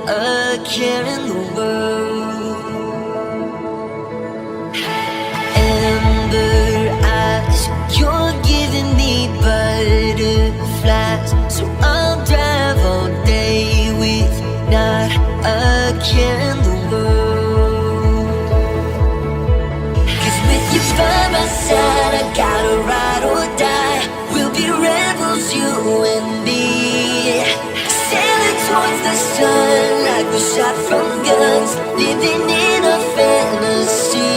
a care in the world. Amber eyes, you're giving me butterflies, so I'll drive all day with not a care in the world. 'Cause with you by my side, I gotta ride or die. We'll be rebels, you and me, sailing towards the sun like we're shot from guns, living in a fantasy.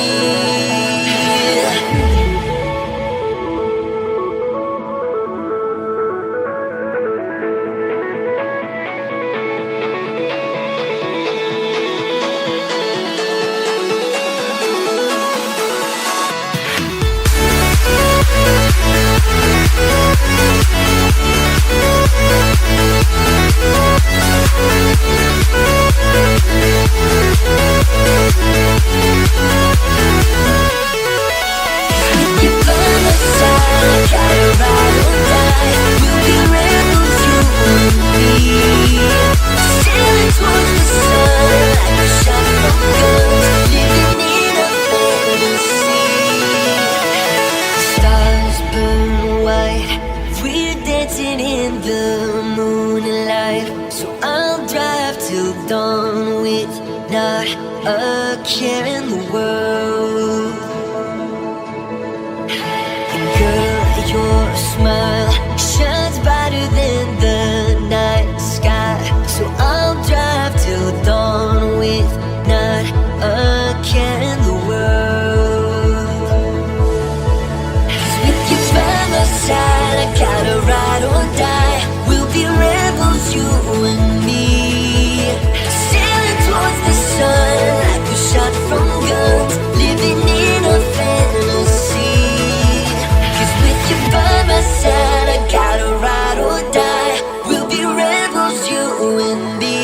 A care in the world. And girl, your smile shines brighter than the night sky, so I'll drive till dawn with not a care in the world. 'Cause with you by my side, I gotta ride or die. We'll be rebels, you and me, sailing towards the sun like we're shot from guns, living in a fantasy. 'Cause with you by my side, I gotta ride or die. We'll be rebels, you and me,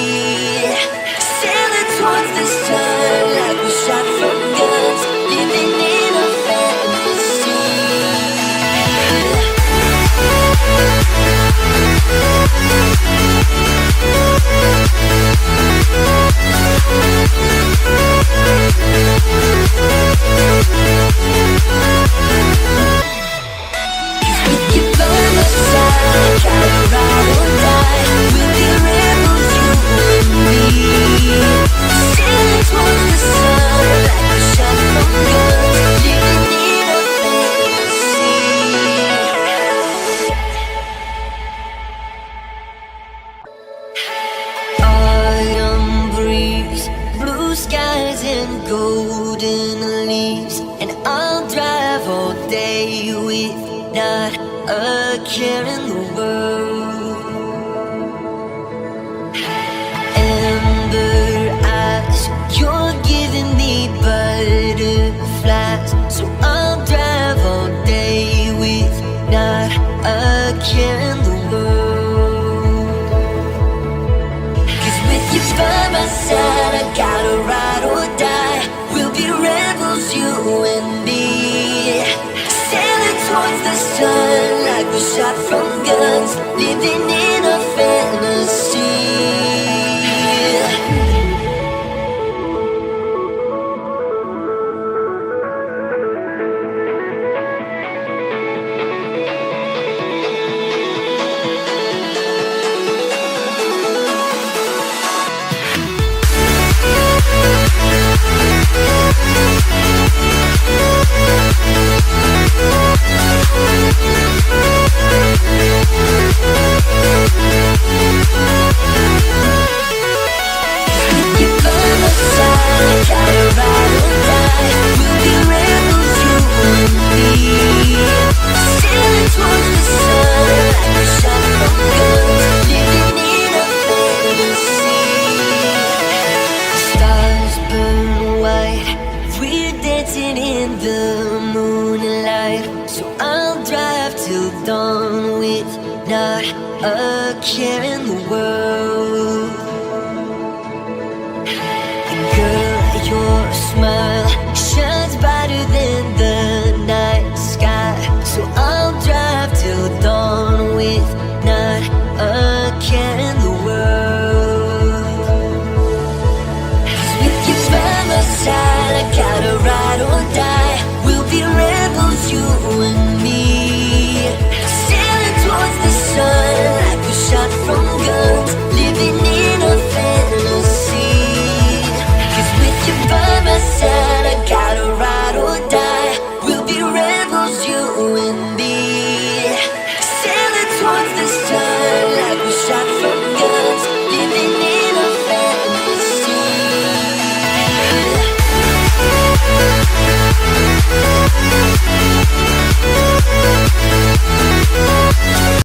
sailing towards the sun like we're shot from guns, living in a fantasy. Golden leaves, and I'll drive all day with not a care in the world. Amber eyes, you're giving me butterflies, so I'll drive all day with not a care in the world. 'Cause with you by my side, I gotta ride or die. We'll be rebels, you and me, sailing towards the sun like we're shot from guns, living in a fantasy. A care in the world.